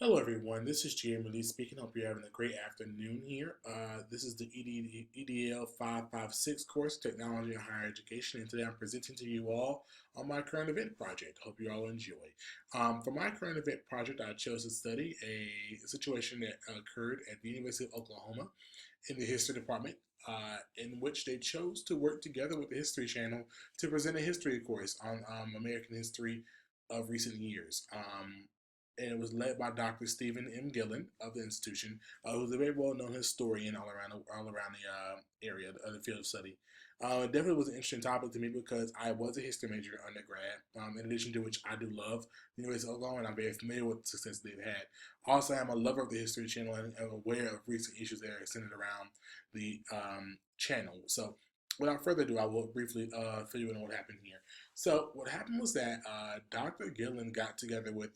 Hello, everyone. This is Jamie Lee speaking. Hope you're having a great afternoon here. This is the EDL 556 course, Technology and Higher Education, and today I'm presenting to you all on my current event project. Hope you all enjoy. For my current event project, I chose to study a situation that occurred at the University of Oklahoma in the history department, in which they chose to work together with the History Channel to present a history course on American history of recent years. And it was led by Dr. Stephen M. Gillen of the institution, who's a very well-known historian all around the area of the field of study. It definitely was an interesting topic to me because I was a history major undergrad. In addition to which, I do love the University of Oklahoma, and I'm very familiar with the success they've had. Also, I'm a lover of the History Channel and am aware of recent issues that are centered around the channel. So, without further ado, I will briefly fill you in on what happened here. So what happened was that Dr. Gillen got together with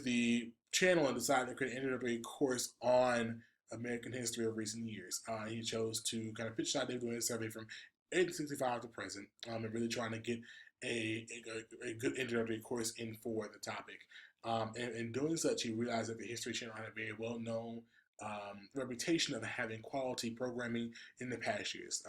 the channel and decided to create an introductory course on American history of recent years. He chose to kind of pitch the idea of doing a survey from 1865 to present, and really trying to get a good introductory course in for the topic. And in doing such, he realized that the History Channel had a very well-known reputation of having quality programming in the past years.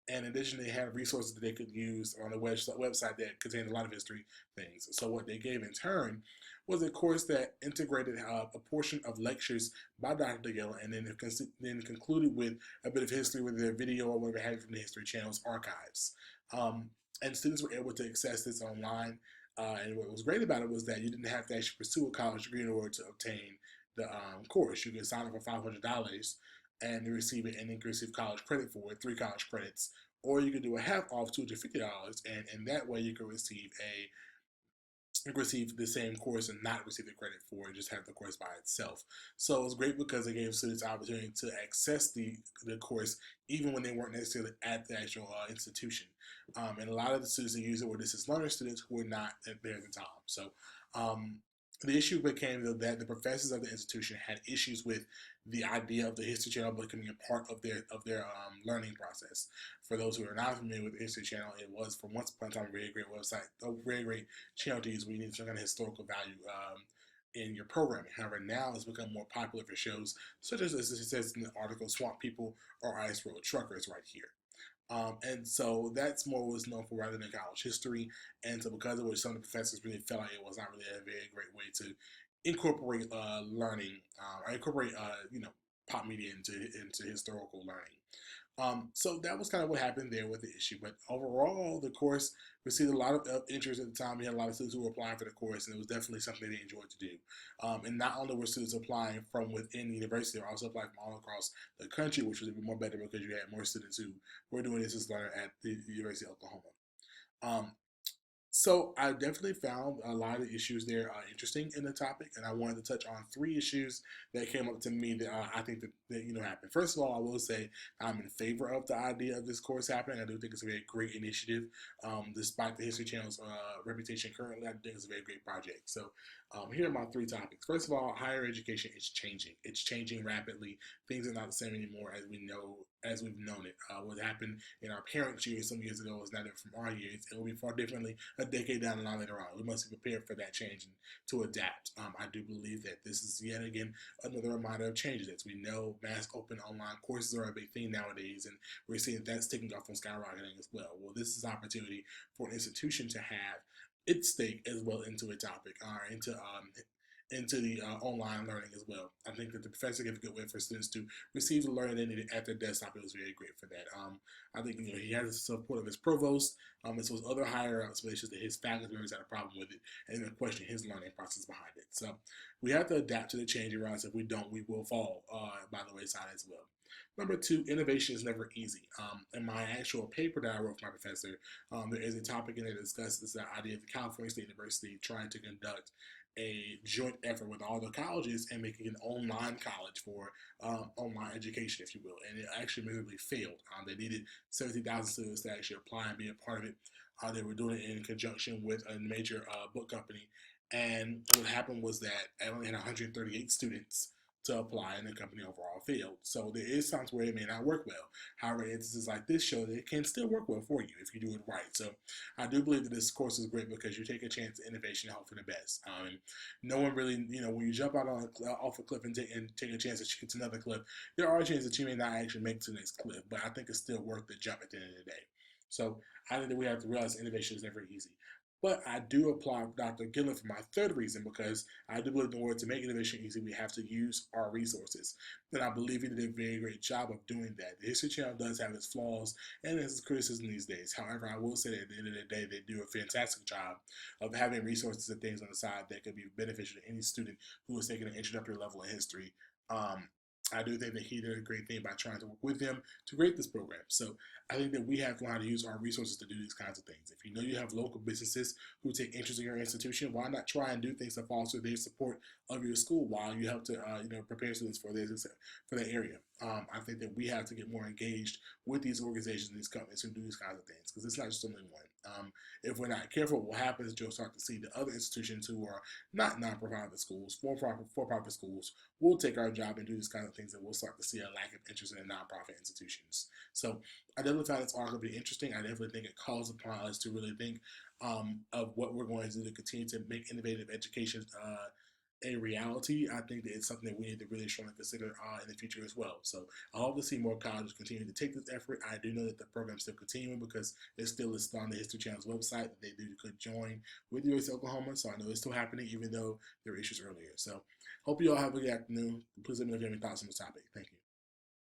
And in addition, they had resources that they could use on the website that contained a lot of history things. So what they gave in turn was a course that integrated a portion of lectures by Dr. Gill, and then concluded with a bit of history with their video or whatever had from the History Channel's archives. Um, and students were able to access this online. And what was great about it was that you didn't have to actually pursue a college degree in order to obtain the course. You could sign up for $500 and you receive it and then receive college credit for it, 3 college credits. Or you could do a half off $250, and in that way you could receive the same course and not receive the credit for it, just have the course by itself. So it was great because it gave students the opportunity to access the course even when they weren't necessarily at the actual institution. And a lot of the students that use it were distance learner students who were not there at the time. So um, the issue became that the professors of the institution had issues with the idea of the History Channel becoming a part of their learning process. For those who are not familiar with the History Channel, it was for once upon a time a very great website, a very great channel to use when you need some kind of historical value in your programming. However, now it's become more popular for shows such as it says in the article, Swamp People or Ice Road Truckers right here. And so that's more what was known for rather than college history. And so because of which some of the professors really felt like it was not really a very great way to incorporate learning or incorporate pop media into historical learning. So that was kind of what happened there with the issue. But overall, the course received a lot of interest at the time. We had a lot of students who were applying for the course, and it was definitely something they enjoyed to do. And not only were students applying from within the university, they were also applying from all across the country, which was even more better because you had more students who were doing this as learner at the University of Oklahoma. Um, so I definitely found a lot of issues there interesting in the topic, and I wanted to touch on 3 issues that came up to me that I think that happened. First of all, I will say I'm in favor of the idea of this course happening. I do think it's a very great initiative, despite the History Channel's reputation currently. I think it's a very great project. So here are my 3 topics. First of all, higher education is changing. It's changing rapidly. Things are not the same anymore as we've known it. What happened in our parents' years some years ago is not different from our years. It will be far differently a decade down the line later on. We must be prepared for that change and to adapt. I do believe that this is yet again another reminder of changes. As we know, mass open online courses are a big thing nowadays, and we're seeing that's taking off and skyrocketing as well. Well, this is an opportunity for an institution to have its stake as well into a topic or into the online learning as well. I think that the professor gave a good way for students to receive the learning they needed at their desktop. It was very great for that. I think he has the support of his provost, as well as other higher ups, but it's just that his faculty members had a problem with it and even question his learning process behind it. So we have to adapt to the changing around. If we don't, we will fall by the wayside as well. Number 2, innovation is never easy. In my actual paper that I wrote for my professor, there is a topic in there that discusses the idea of the California State University trying to conduct a joint effort with all the colleges and making an online college for online education, if you will. And it actually miserably failed. They needed 70,000 students to actually apply and be a part of it. They were doing it in conjunction with a major book company. And what happened was that I only had 138 students to apply in the company overall field. So there is times where it may not work well. However, instances like this show that it can still work well for you if you do it right. So I do believe that this course is great because you take a chance at innovation and hope for the best. No one really, when you jump out on off a cliff and take a chance that you get to another cliff, there are chances that you may not actually make it to the next cliff, but I think it's still worth the jump at the end of the day. So I think that we have to realize innovation is never easy. But I do applaud Dr. Gillen for my third reason because I do believe in order to make innovation easy, we have to use our resources. And I believe he did a very great job of doing that. The History Channel does have its flaws and its criticism these days. However, I will say that at the end of the day, they do a fantastic job of having resources and things on the side that could be beneficial to any student who is taking an introductory level in history. I do think that he did a great thing by trying to work with them to create this program. So I think that we have to learn how to use our resources to do these kinds of things. If you know you have local businesses who take interest in your institution, why not try and do things to foster their support of your school while you help to prepare students for that area. I think that we have to get more engaged with these organizations and these companies who do these kinds of things because it's not just only one. If we're not careful, what will happen is you'll start to see the other institutions who are not non-profit schools, for-profit schools, will take our job and do these kinds of things, and we'll start to see a lack of interest in nonprofit institutions. So I definitely find this article to be interesting. I definitely think it calls upon us to really think of what we're going to do to continue to make innovative education a reality. I think that it's something that we need to really strongly consider in the future as well. So I hope to see more colleges continue to take this effort. I do know that the program is still continuing because it's still listed on the History Channel's website that they could join with USC Oklahoma. So I know it's still happening even though there were issues earlier. So hope you all have a good afternoon. Please let me know if you have any thoughts on this topic. Thank you.